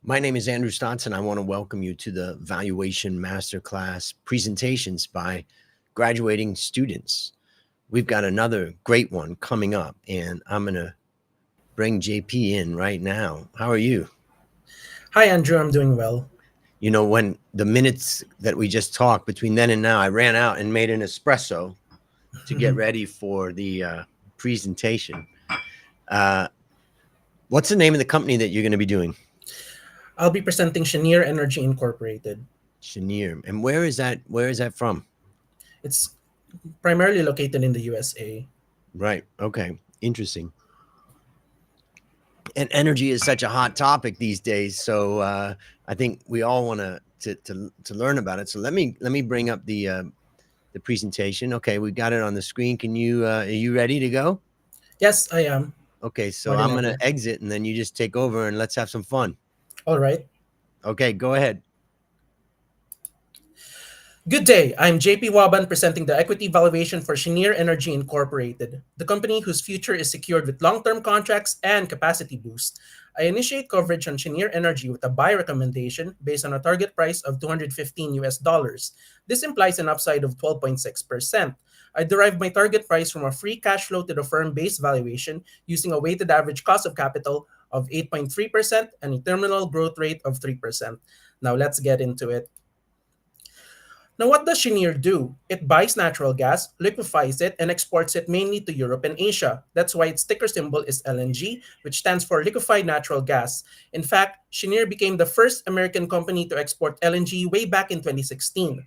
My name is Andrew Stotson. I want to welcome you to the Valuation Master Class presentations by graduating students. We've got another great one coming up, and I'm going to bring JP in right now. How are you? Hi, Andrew. I'm doing well. You know, when the minutes that we just talked between then and now, I ran out and made an espresso to get ready for the presentation. Uh, what's the name of the company that you're going to be doing? I'll be presenting Cheniere Energy Incorporated. Cheniere. And where is that? Where is that from? It's primarily located in the USA. Right. Okay. Interesting. And energy is such a hot topic these days. So I think we all want to learn about it. So let me bring up the presentation. Okay, we got it on the screen. Can you are you ready to go? Yes, I am. Okay, so More than I'm gonna ever. exit and then you just take over and let's have some fun. All right. Okay, go ahead. Good day. I'm JP Waban presenting the equity valuation for Cheniere Energy Incorporated, the company whose future is secured with long-term contracts and capacity boost. I initiate coverage on Cheniere Energy with a buy recommendation based on a target price of 215 US dollars. This implies an upside of 12.6%. I derive my target price from a free cash flow to the firm base valuation using a weighted average cost of capital of 8.3% and a terminal growth rate of 3%. Now let's get into it. Now, what does Cheniere do? It buys natural gas, liquefies it, and exports it mainly to Europe and Asia. That's why its ticker symbol is LNG, which stands for liquefied natural gas. In fact, Cheniere became the first American company to export LNG way back in 2016.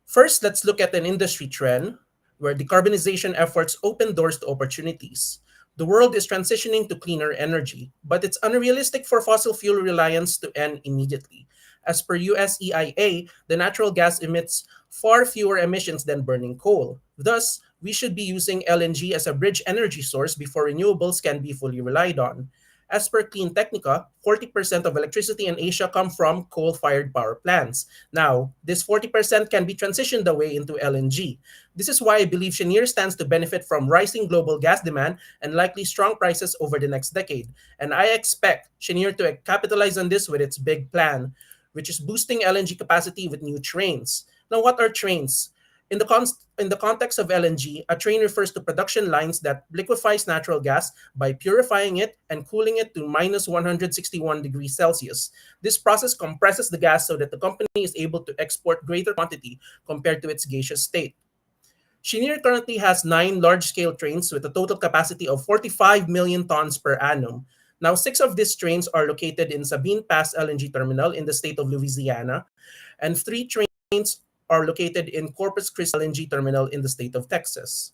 First, let's look at an industry trend where decarbonization efforts open doors to opportunities. The world is transitioning to cleaner energy, but it's unrealistic for fossil fuel reliance to end immediately. As per US EIA, the natural gas emits far fewer emissions than burning coal. Thus, we should be using LNG as a bridge energy source before renewables can be fully relied on. As per Clean Technica, 40% of electricity in Asia come from coal-fired power plants. Now, this 40% can be transitioned away into LNG. This is why I believe Cheniere stands to benefit from rising global gas demand and likely strong prices over the next decade. And I expect Cheniere to capitalize on this with its big plan, which is boosting LNG capacity with new trains. Now, what are trains? In the context of LNG, a train refers to production lines that liquefies natural gas by purifying it and cooling it to minus 161 degrees Celsius. This process compresses the gas so that the company is able to export greater quantity compared to its gaseous state. Cheniere currently has 9 large-scale trains with a total capacity of 45 million tons per annum. Now, 6 of these trains are located in Sabine Pass LNG terminal in the state of Louisiana, and 3 trains are located in Corpus Christi LNG terminal in the state of Texas.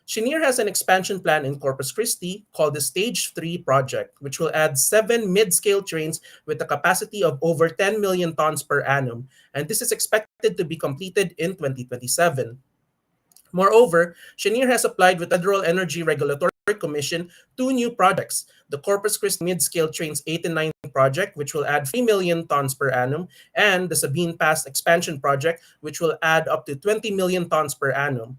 Cheniere has an expansion plan in Corpus Christi called the Stage 3 project, which will add 7 mid-scale trains with a capacity of over 10 million tons per annum, and this is expected to be completed in 2027. Moreover, Cheniere has applied with the Federal Energy Regulatory Commission 2 new projects: the Corpus Christi Mid-Scale Trains 8 and 9 project, which will add 3 million tons per annum, and the Sabine Pass Expansion project, which will add up to 20 million tons per annum.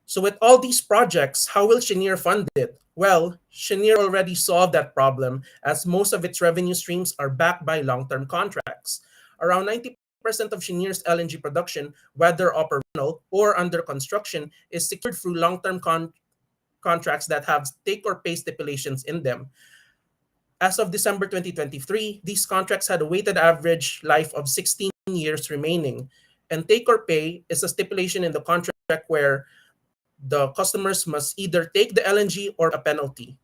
So with all these projects, how will Cheniere fund it? Well, Cheniere already solved that problem as most of its revenue streams are backed by long-term contracts. Around 90% of Cheniere's LNG production, whether operational or under construction, is secured through long-term contracts that have take or pay stipulations in them. As of December 2023, these contracts had a weighted average life of 16 years remaining. And take or pay is a stipulation in the contract where the customers must either take the LNG or a penalty.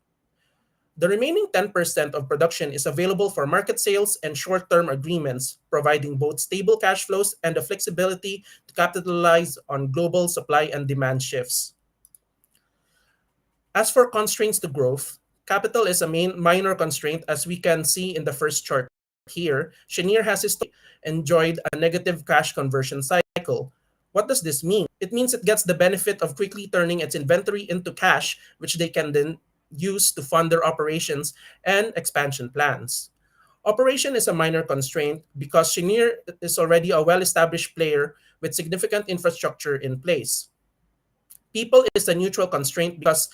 The remaining 10% of production is available for market sales and short term agreements, providing both stable cash flows and the flexibility to capitalize on global supply and demand shifts. As for constraints to growth, capital is a minor constraint, as we can see in the first chart here. Cheniere has historically enjoyed a negative cash conversion cycle. What does this mean? It means it gets the benefit of quickly turning its inventory into cash, which they can then use to fund their operations and expansion plans. Operation is a minor constraint because Cheniere is already a well established player with significant infrastructure in place. People is a neutral constraint because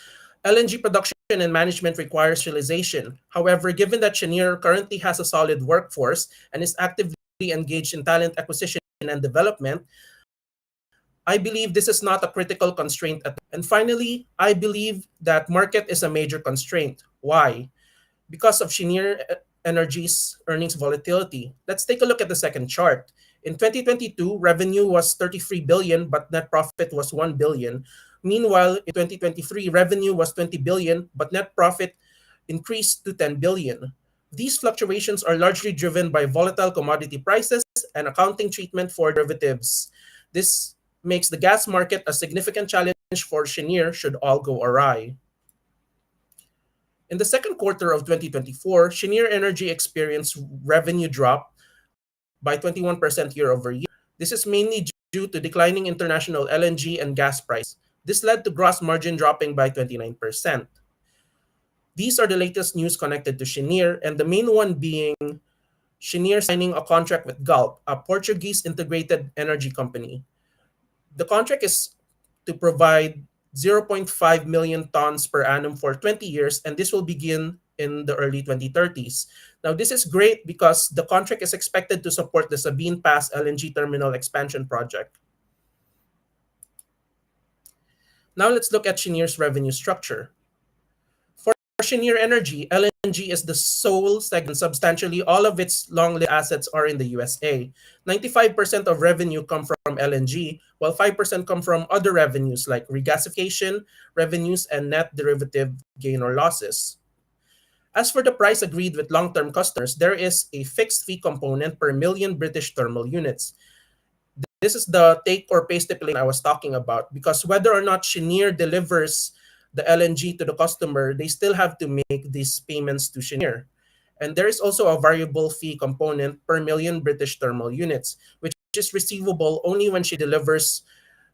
LNG production and management requires specialization. However, given that Cheniere currently has a solid workforce and is actively engaged in talent acquisition and development, I believe this is not a critical constraint at all. And finally, I believe that market is a major constraint. Why? Because of Cheniere Energy's earnings volatility. Let's take a look at the second chart. In 2022, revenue was 33 billion, but net profit was 1 billion. Meanwhile, in 2023, revenue was 20 billion, but net profit increased to 10 billion. These fluctuations are largely driven by volatile commodity prices and accounting treatment for derivatives. This makes the gas market a significant challenge for Cheniere should all go awry. In the second quarter of 2024, Cheniere Energy experienced revenue drop by 21% year over year. This is mainly due to declining international LNG and gas prices. This led to gross margin dropping by 29%. These are the latest news connected to Cheniere, and the main one being Cheniere signing a contract with Gulf, a Portuguese integrated energy company. The contract is to provide zero point 0.5 million tons per annum for 20 years, and this will begin in the early 2030s. Now, this is great because the contract is expected to support the Sabine Pass LNG terminal expansion project. Now, let's look at Cheniere's revenue structure. For Cheniere Energy, LNG is the sole segment. Substantially, all of its long-lived assets are in the USA. 95% of revenue come from LNG, while 5% come from other revenues like regasification revenues and net derivative gain or losses. As for the price agreed with long-term customers, there is a fixed fee component per million British thermal units. This is the take or pay stipulation I was talking about, because whether or not Cheniere delivers the LNG to the customer, they still have to make these payments to Cheniere. And there is also a variable fee component per million British thermal units, which is receivable only when she delivers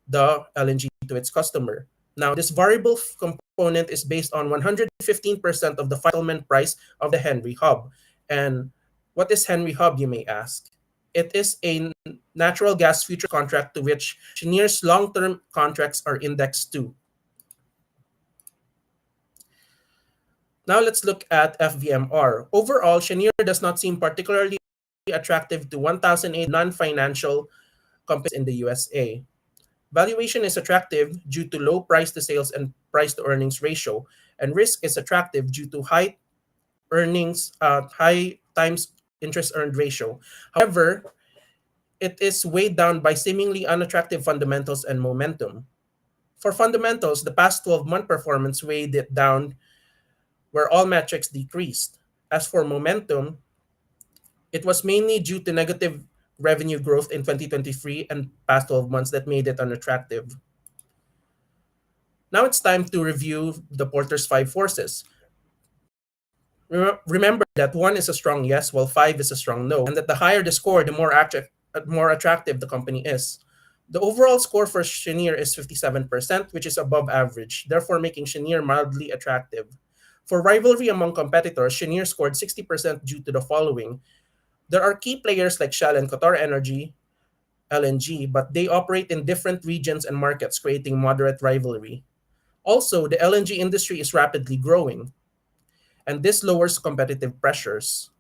the LNG to its customer. Now, this variable component is based on 115% of the settlement price of the Henry Hub. And what is Henry Hub, you may ask? It is a natural gas future contract to which Cheniere's long-term contracts are indexed to. Now let's look at FVMR. Overall, Cheniere does not seem particularly attractive to 1,008 non-financial companies in the USA. Valuation is attractive due to low price to sales and price to earnings ratio, and risk is attractive due to high times interest earned ratio. However, it is weighed down by seemingly unattractive fundamentals and momentum. For fundamentals, the past 12-month performance weighed it down where all metrics decreased. As for momentum, it was mainly due to negative revenue growth in 2023 and past 12 months that made it unattractive. Now it's time to review the Porter's five forces. Remember that one is a strong yes, while five is a strong no, and that the higher the score, the more attractive the company is. The overall score for Cheniere is 57%, which is above average, therefore making Cheniere mildly attractive. For rivalry among competitors, Cheniere scored 60% due to the following. There are key players like Shell and Qatar Energy, LNG, but they operate in different regions and markets, creating moderate rivalry. Also, the LNG industry is rapidly growing, and this lowers competitive pressures.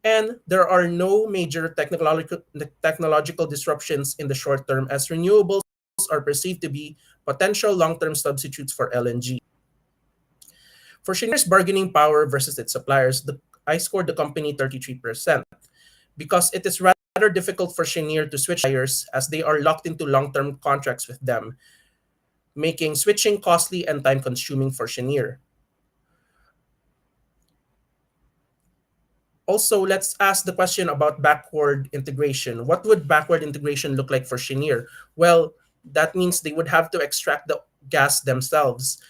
And there are no major technological disruptions in the short term, as renewables are perceived to be potential long-term substitutes for LNG. For Cheniere's bargaining power versus its suppliers, I scored the company 33% because it is rather difficult for Cheniere to switch suppliers as they are locked into long-term contracts with them, making switching costly and time-consuming for Cheniere. Also, let's ask the question about backward integration. What would backward integration look like for Cheniere? Well, that means they would have to extract the gas themselves.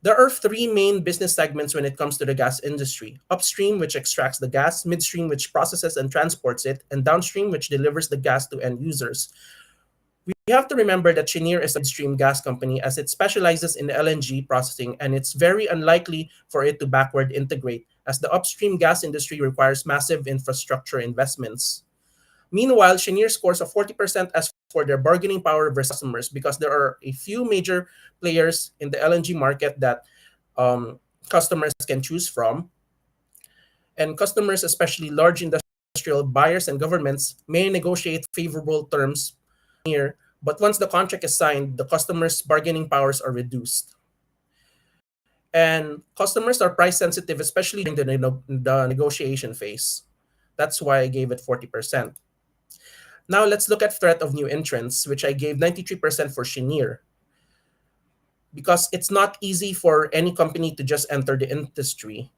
There are three main business segments when it comes to the gas industry: upstream, which extracts the gas; midstream, which processes and transports it; and downstream, which delivers the gas to end users. We have to remember that Cheniere is a midstream gas company as it specializes in LNG processing, and it's very unlikely for it to backward integrate as the upstream gas industry requires massive infrastructure investments. Meanwhile, Cheniere scores a 40% as for their bargaining power versus customers because there are a few major players in the LNG market that um, customers can choose from. And customers, especially large industrial buyers and governments, may negotiate favorable terms here, but once the contract is signed, the customer's bargaining powers are reduced. And customers are price sensitive, especially during the negotiation phase. That's why I gave it 40%. Now let's look at threat of new entrants, which I gave 93% for Cheniere, because it's not easy for any company to just enter the industry.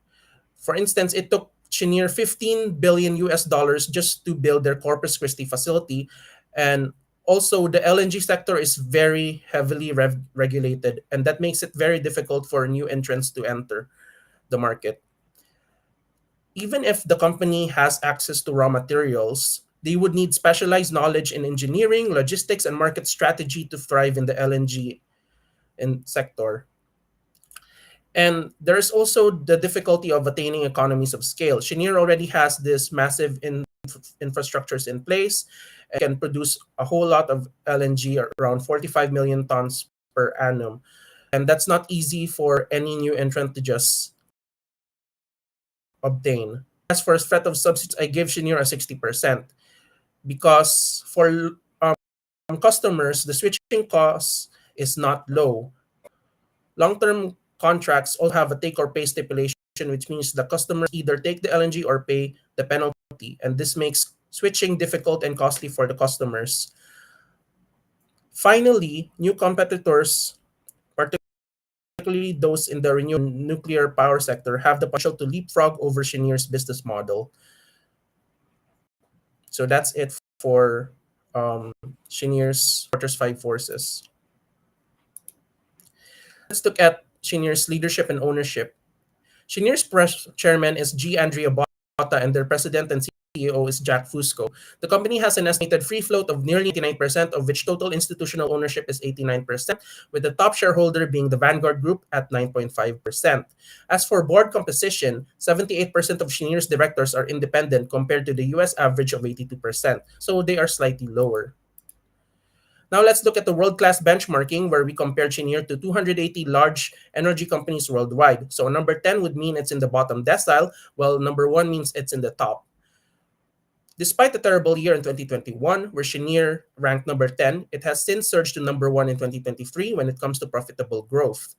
For instance, it took Cheniere 15 billion US dollars just to build their Corpus Christi facility. And also, the LNG sector is very heavily regulated, and that makes it very difficult for new entrants to enter the market. Even if the company has access to raw materials, they would need specialized knowledge in engineering, logistics, and market strategy to thrive in the LNG sector. And there's also the difficulty of attaining economies of scale. Cheniere already has this massive infrastructures in place and can produce a whole lot of LNG, around 45 million tons per annum. And that's not easy for any new entrant to just obtain. As for threat of subsidies, I give Cheniere a 60% because for customers, the switching cost is not low. Long-term contracts all have a take or pay stipulation, which means the customers either take the LNG or pay the penalty, and this makes switching difficult and costly for the customers. Finally, new competitors, particularly those in the renewable nuclear power sector, have the potential to leapfrog over Cheniere's business model. So that's it for Cheniere's quarters 5 forces. Let's look at Cheniere's leadership and ownership. Cheniere's chairman is G. Andrea Botta, and their president and CEO is Jack Fusco. The company has an estimated free float of nearly 89%, of which total institutional ownership is 89%, with the top shareholder being the Vanguard Group at 9.5%. As for board composition, 78% of Cheniere's directors are independent compared to the US average of 82%, so they are slightly lower. Now let's look at the world-class benchmarking, where we compare Cheniere to 280 large energy companies worldwide. So number 10 would mean it's in the bottom decile, while number 1 means it's in the top. Despite the terrible year in 2021, where Cheniere ranked number 10, it has since surged to number 1 in 2023 when it comes to profitable growth.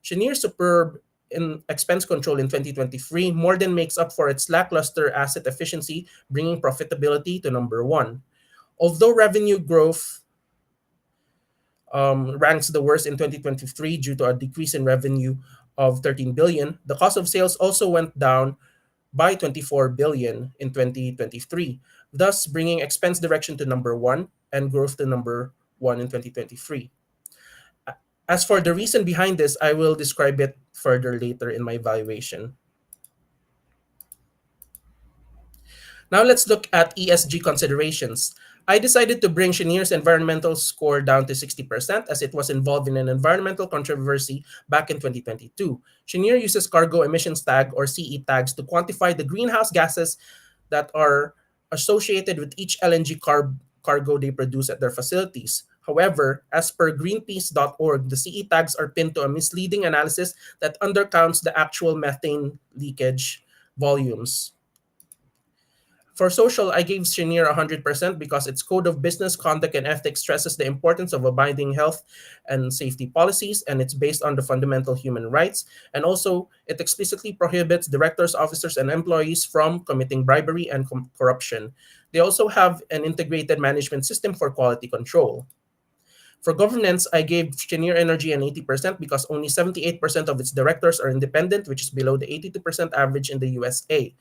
Cheniere's superb in expense control in 2023 more than makes up for its lackluster asset efficiency, bringing profitability to number 1. Although revenue growth ranks the worst in 2023 due to a decrease in revenue of 13 billion, the cost of sales also went down by 24 billion in 2023, thus bringing expense direction to number 1 and growth to number 1 in 2023. As for the reason behind this, I will describe it further later in my evaluation. Now let's look at ESG considerations. I decided to bring Cheniere's environmental score down to 60% as it was involved in an environmental controversy back in 2022. Cheniere uses cargo emissions tag, or CE tags, to quantify the greenhouse gases that are associated with each LNG cargo they produce at their facilities. However, as per greenpeace.org, the CE tags are pinned to a misleading analysis that undercounts the actual methane leakage volumes. For social, I gave Cheniere 100% because its code of business conduct and ethics stresses the importance of abiding health and safety policies, and it's based on the fundamental human rights. And also, it explicitly prohibits directors, officers, and employees from committing bribery and corruption. They also have an integrated management system for quality control. For governance, I gave Cheniere Energy an 80% because only 78% of its directors are independent, which is below the 82% average in the USA.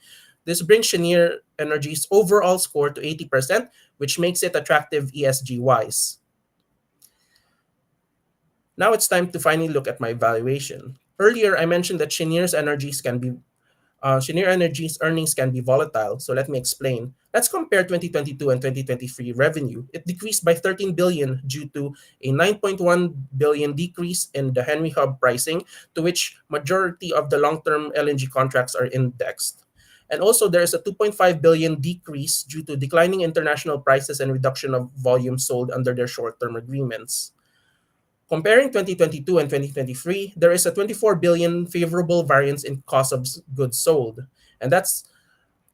This brings Cheniere Energy's overall score to 80%, which makes it attractive ESG-wise. Now it's time to finally look at my valuation. Earlier, I mentioned that Cheniere Energy's earnings can be volatile, so let me explain. Let's compare 2022 and 2023 revenue. It decreased by 13 billion due to a 9.1 billion decrease in the Henry Hub pricing, to which majority of the long-term LNG contracts are indexed. And also, there is a 2.5 billion decrease due to declining international prices and reduction of volume sold under their short-term agreements. Comparing 2022 and 2023, there is a 24 billion favorable variance in cost of goods sold. And that's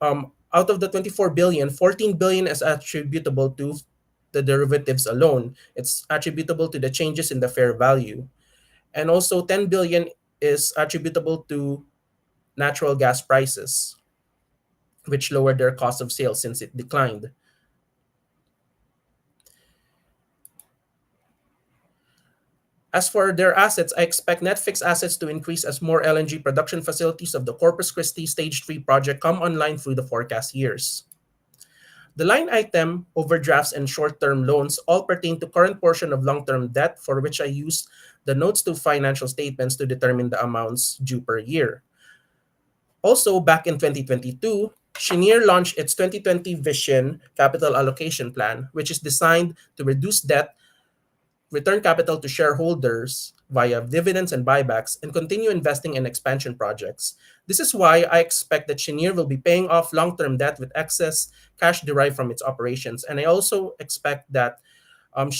out of the 24 billion, 14 billion is attributable to the derivatives alone. It's attributable to the changes in the fair value. And also 10 billion is attributable to natural gas prices, which lowered their cost of sales since it declined. As for their assets, I expect net fixed assets to increase as more LNG production facilities of the Corpus Christi Stage 3 project come online through the forecast years. The line item, overdrafts and short-term loans, all pertain to current portion of long-term debt for which I use the notes to financial statements to determine the amounts due per year. Also, back in 2022, Cheniere launched its 2020 Vision Capital Allocation Plan, which is designed to reduce debt, return capital to shareholders via dividends and buybacks, and continue investing in expansion projects. This is why I expect that Cheniere will be paying off long-term debt with excess cash derived from its operations. And I also expect that um,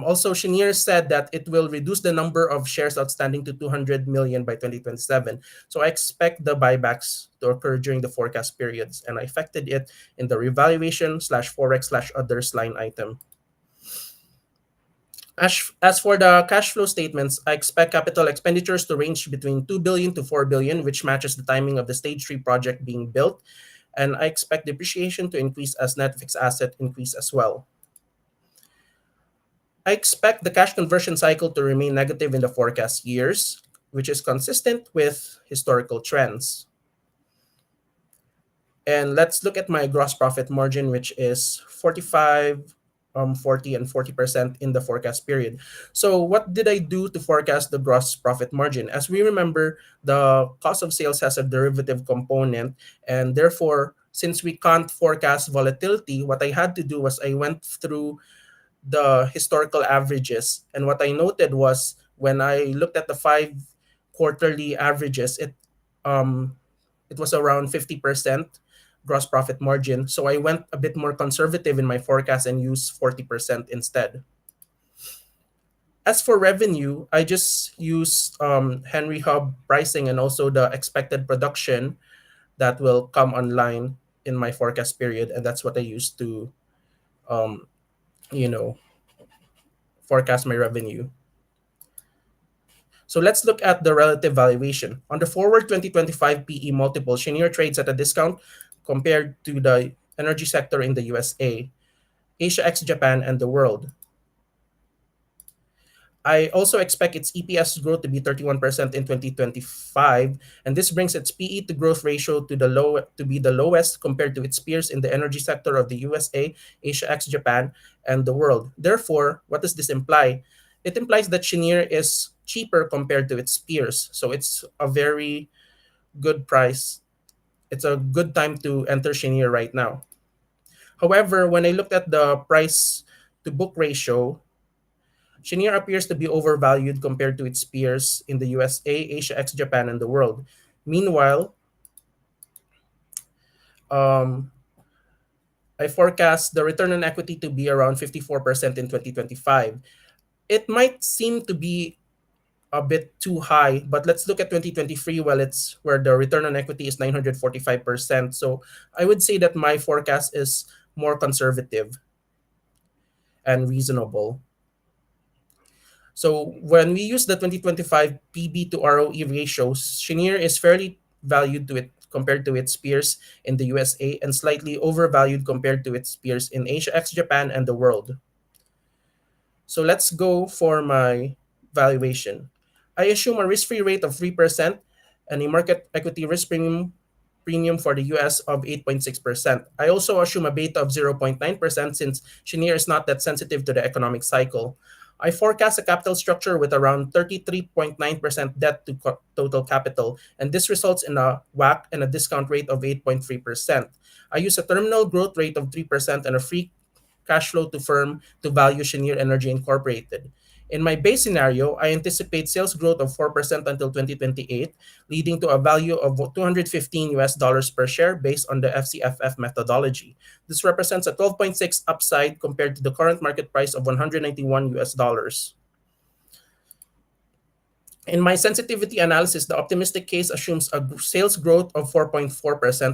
also, Cheniere said that it will reduce the number of shares outstanding to 200 million by 2027. So I expect the buybacks to occur during the forecast periods, and I affected it in the revaluation slash forex slash others line item. As for the cash flow statements, I expect capital expenditures to range between 2 billion to 4 billion, which matches the timing of the Stage 3 project being built. And I expect depreciation to increase as net fixed asset increase as well. I expect the cash conversion cycle to remain negative in the forecast years, which is consistent with historical trends. And let's look at my gross profit margin, which is 45, 40, and 40% in the forecast period. So what did I do to forecast the gross profit margin? As we remember, the cost of sales has a derivative component, and therefore, since we can't forecast volatility, what I had to do was I went through the historical averages. And what I noted was when I looked at the 5 quarterly averages, it was around 50% gross profit margin. So I went a bit more conservative in my forecast and used 40% instead. As for revenue, I just use Henry Hub pricing and also the expected production that will come online in my forecast period, and that's what I use to, um, you know, forecast my revenue. So let's look at the relative valuation. On the forward 2025 PE multiple, Cheniere trades at a discount compared to the energy sector in the USA, Asia ex Japan, and the world. I also expect its EPS growth to be 31% in 2025, and this brings its PE to growth ratio to be the lowest compared to its peers in the energy sector of the USA, Asia ex Japan, and the world. Therefore, what does this imply? It implies that Cheniere is cheaper compared to its peers. So it's a very good price. It's a good time to enter Cheniere right now. However, when I looked at the price to book ratio, Cheniere appears to be overvalued compared to its peers in the USA, Asia ex Japan, and the world. Meanwhile, um, I forecast the return on equity to be around 54% in 2025. It might seem to be a bit too high, but let's look at 2023. Well, it's where the return on equity is 945%. So I would say that my forecast is more conservative and reasonable. So when we use the 2025 PB to ROE ratios, Cheniere is fairly valued to it compared to its peers in the USA and slightly overvalued compared to its peers in Asia ex Japan and the world. So let's go for my valuation. I assume a risk-free rate of 3% and a market equity risk premium for the US of 8.6%. I also assume a beta of 0.9% since Cheniere is not that sensitive to the economic cycle. I forecast a capital structure with around 33.9% debt to total capital, and this results in a WACC and a discount rate of 8.3%. I use a terminal growth rate of 3% and a free cash flow to firm to value Cheniere Energy Incorporated. In my base scenario, I anticipate sales growth of 4% until 2028, leading to a value of 215 US dollars per share based on the FCFF methodology. This represents a 12.6 upside compared to the current market price of 191 US dollars. In my sensitivity analysis, the optimistic case assumes a sales growth of 4.4%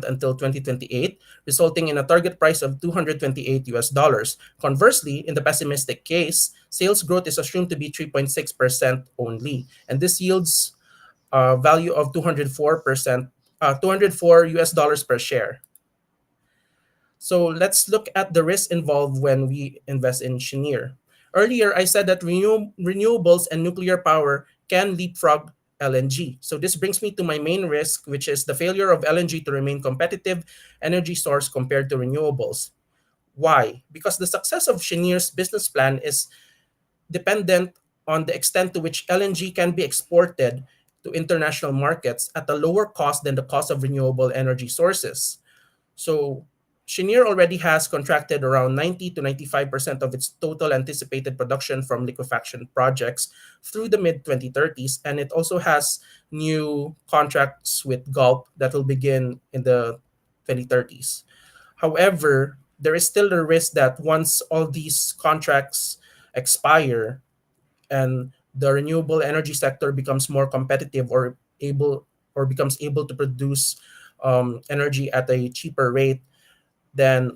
until 2028, resulting in a target price of 228 US dollars. Conversely, in the pessimistic case, sales growth is assumed to be 3.6% only, and this yields a value of 204 US dollars per share. So let's look at the risks involved when we invest in Cheniere. Earlier, I said that renewables and nuclear power can leapfrog LNG. So this brings me to my main risk, which is the failure of LNG to remain competitive energy source compared to renewables. Why? Because the success of Cheniere's business plan is dependent on the extent to which LNG can be exported to international markets at a lower cost than the cost of renewable energy sources. So Cheniere already has contracted around 90 to 95% of its total anticipated production from liquefaction projects through the mid 2030s, and it also has new contracts with Gulf that will begin in the 2030s. However, there is still the risk that once all these contracts expire and the renewable energy sector becomes more competitive or becomes able to produce energy at a cheaper rate, then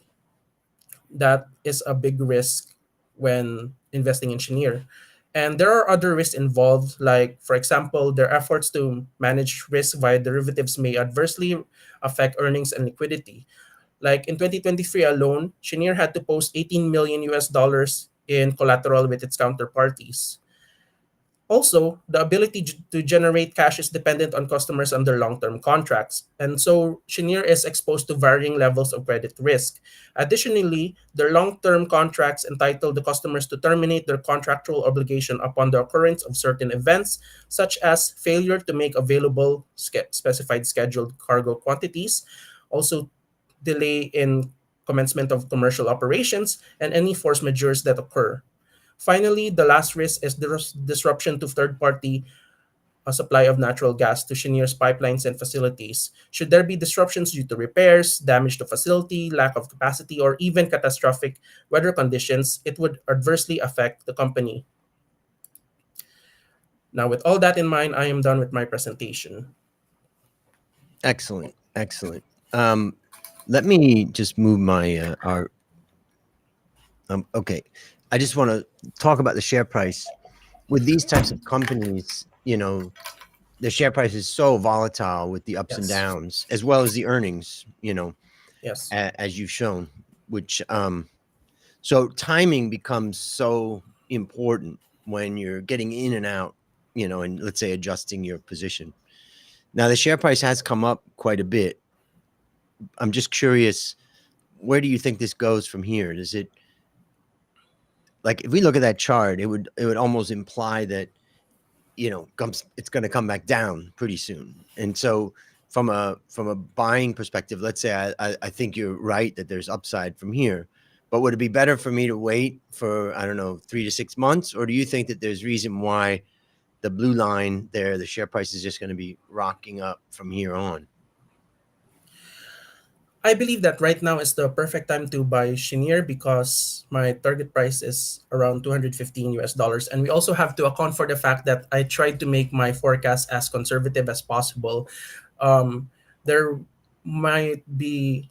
that is a big risk when investing in Cheniere. And there are other risks involved, like, for example, their efforts to manage risk via derivatives may adversely affect earnings and liquidity. Like in 2023 alone, Cheniere had to post 18 million US dollars in collateral with its counterparties. Also, the ability to generate cash is dependent on customers under long-term contracts, and so Cheniere is exposed to varying levels of credit risk. Additionally, their long-term contracts entitle the customers to terminate their contractual obligation upon the occurrence of certain events, such as failure to make available specified scheduled cargo quantities, also delay in commencement of commercial operations, and any force majeures that occur. Finally, the last risk is the disruption to third-party supply of natural gas to Cheniere's pipelines and facilities. Should there be disruptions due to repairs, damage to facility, lack of capacity, or even catastrophic weather conditions, it would adversely affect the company. Now, with all that in mind, I am done with my presentation. Excellent, excellent. Let me just move my our. Okay, I just want to talk about the share price with these types of companies. The share price is so volatile with the ups and Yes. downs, as well as the earnings. Yes. As you've shown, which so timing becomes so important when you're getting in and out. And let's say adjusting your position. Now the share price has come up quite a bit. I'm just curious, where do you think this goes from here? Does it, like, if we look at that chart, it would almost imply that it's going to come back down pretty soon. And so from a buying perspective, let's say I think you're right that there's upside from here, but would it be better for me to wait for, I don't know, 3 to 6 months, or do you think that there's reason why the blue line there, the share price, is just going to be rocking up from here on? I believe that right now is the perfect time to buy Cheniere because my target price is around 215 US dollars. And we also have to account for the fact that I tried to make my forecast as conservative as possible. Um, there might be,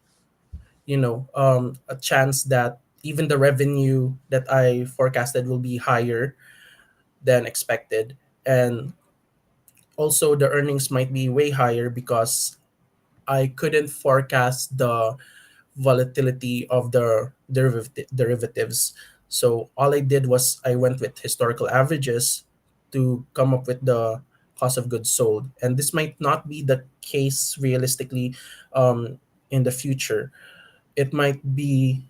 a chance that even the revenue that I forecasted will be higher than expected. And also the earnings might be way higher because I couldn't forecast the volatility of the derivatives. So all I did was I went with historical averages to come up with the cost of goods sold. And this might not be the case realistically in the future. It might be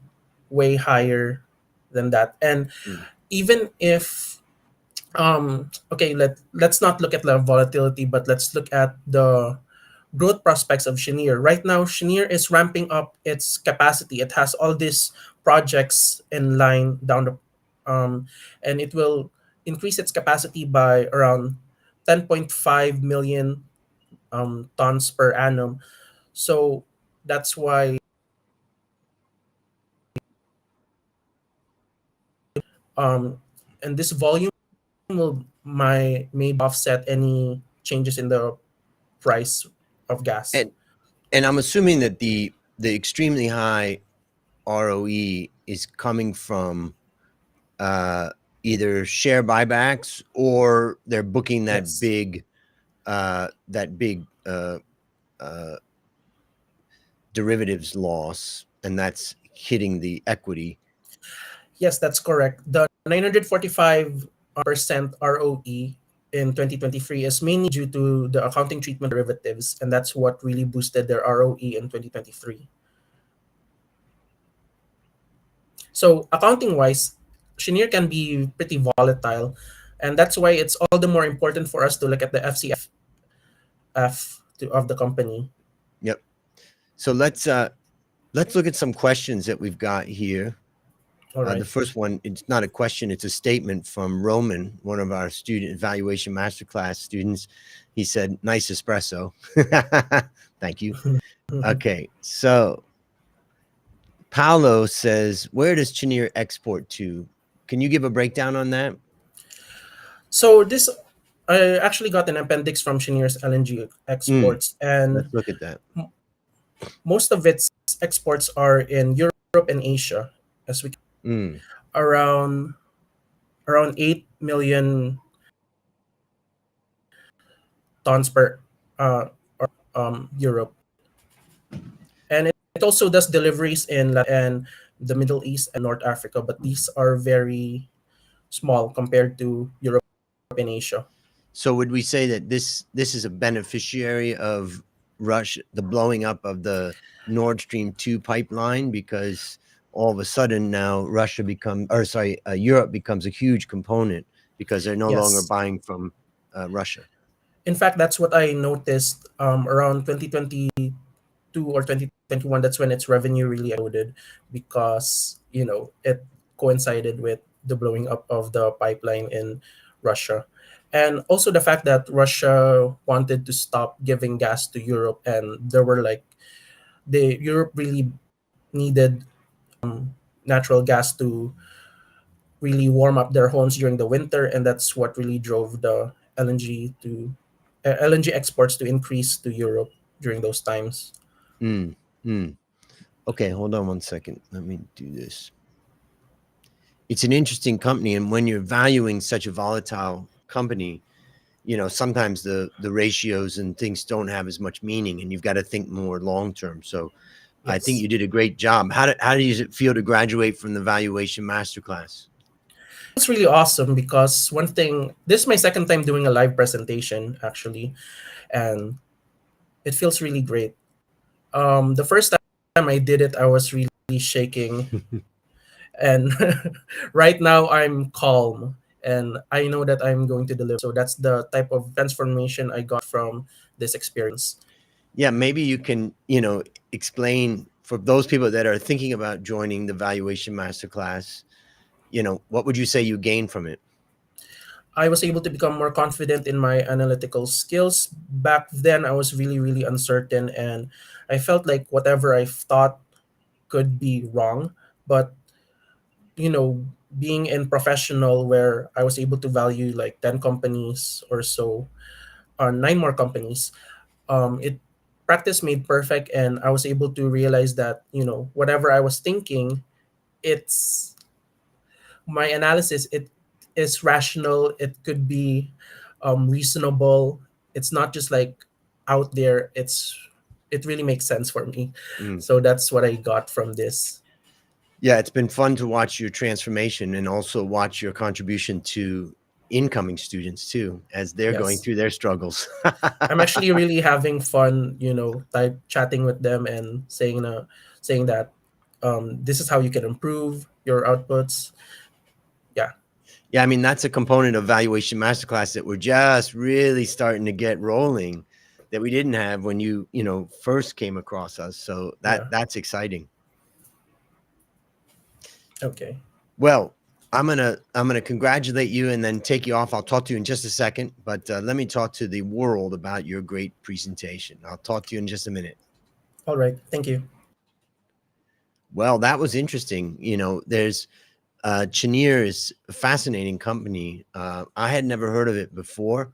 way higher than that. And Mm. even if okay, let's not look at the volatility, but let's look at the growth prospects of Cheniere. Right now, Cheniere is ramping up its capacity. It has all these projects in line down the, and it will increase its capacity by around 10.5 million tons per annum. So that's why um, and this volume will may offset any changes in the price of gas. And I'm assuming that the extremely high ROE is coming from uh, either share buybacks or they're booking Yes. that big uh, derivatives loss, and that's hitting the equity. Yes, that's correct. The 945% ROE in 2023 is mainly due to the accounting treatment derivatives, and that's what really boosted their ROE in 2023. So, accounting wise, Cheniere can be pretty volatile, and that's why it's all the more important for us to look at the of the company. Yep. So let's look at some questions that we've got here. All The right. first one, it's not a question, it's a statement from Roman, one of our student Valuation Masterclass students. He said, "Nice espresso." Thank you. Okay, so Paolo says, "Where does Cheniere export to?" Can you give a breakdown on that? So this, I actually got an appendix from Cheniere's LNG Mm, exports, and let's look at that. most of its exports are in Europe and Asia, as we Mm. around 8 million tons per Europe, and it also does deliveries in and the Middle East and North Africa, but these are very small compared to Europe and Asia. So would we say that this is a beneficiary of Russia, the blowing up of the Nord Stream 2 pipeline, because all of a sudden now Russia become or sorry Europe becomes a huge component because they're no longer Yes. buying from Russia. In fact, that's what I noticed around 2022 or 2021. That's when its revenue really exploded because, it coincided with the blowing up of the pipeline in Russia. And also the fact that Russia wanted to stop giving gas to Europe, and there were like the Europe really needed natural gas to really warm up their homes during the winter, and that's what really drove the LNG exports to increase to Europe during those times. Mm, mm. Okay, hold on one second. Let me do this. It's an interesting company, and when you're valuing such a volatile company, sometimes the ratios and things don't have as much meaning, and you've got to think more long term. So I think Yes, you did a great job. How does it feel to graduate from the Valuation Masterclass? it's really awesome because one thing, this is my second time doing a live presentation actually, and it feels really great. The first time I did it, I was really shaking, and right now I'm calm, and I know that I'm going to deliver. So that's the type of transformation I got from this experience. Yeah, maybe you can, explain for those people that are thinking about joining the Valuation Masterclass, what would you say you gain from it? I was able to become more confident in my analytical skills. Back then, I was really, really uncertain, and I felt like whatever I thought could be wrong. But, you know, being in professional where I was able to value like 10 companies or so, or nine more companies, it practice made perfect. And I was able to realize that, whatever I was thinking, it's my analysis, it is rational, it could be reasonable, it's not just like out there, it really makes sense for me. Mm. So that's what I got from this. Yeah, it's been fun to watch your transformation and also watch your contribution to incoming students too, as they're going Yes, through their struggles. I'm actually really having fun, type chatting with them and saying that this is how you can improve your outputs. Yeah. Yeah, I mean, that's a component of Valuation Masterclass that we're just really starting to get rolling that we didn't have when you first came across us. So Yeah. that's exciting. Okay. Well, I'm gonna congratulate you and then take you off. I'll talk to you in just a second, but let me talk to the world about your great presentation. I'll talk to you in just a minute. All right. Thank you. Well, that was interesting. There's Cheniere is a fascinating company. I had never heard of it before,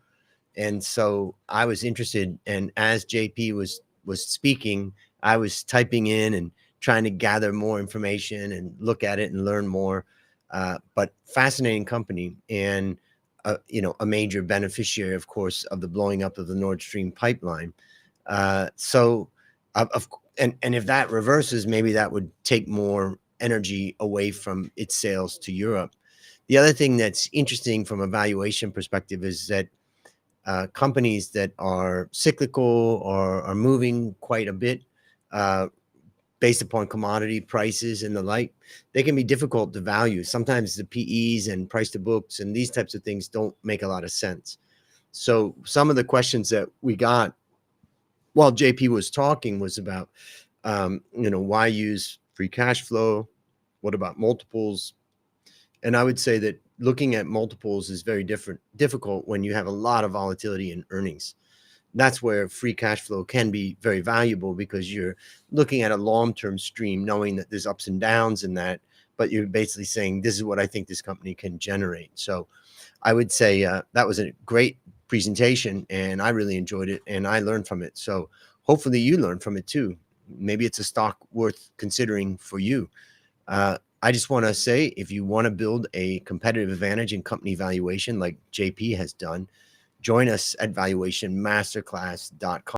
and so I was interested. And as JP was speaking, I was typing in and trying to gather more information and look at it and learn more. But fascinating company, and a major beneficiary, of course, of the blowing up of the Nord Stream pipeline. So, of and if that reverses, maybe that would take more energy away from its sales to Europe. The other thing that's interesting from a valuation perspective is that companies that are cyclical or are moving quite a bit uh, based upon commodity prices and the like, they can be difficult to value. Sometimes the PEs and price to books and these types of things don't make a lot of sense. So some of the questions that we got while JP was talking was about, why use free cash flow? What about multiples? And I would say that looking at multiples is very difficult when you have a lot of volatility in earnings. That's where free cash flow can be very valuable because you're looking at a long-term stream, knowing that there's ups and downs in that, but you're basically saying, this is what I think this company can generate. So I would say that was a great presentation, and I really enjoyed it, and I learned from it. So hopefully you learned from it too. Maybe it's a stock worth considering for you. I just want to say, if you want to build a competitive advantage in company valuation like JP has done, join us at valuationmasterclass.com.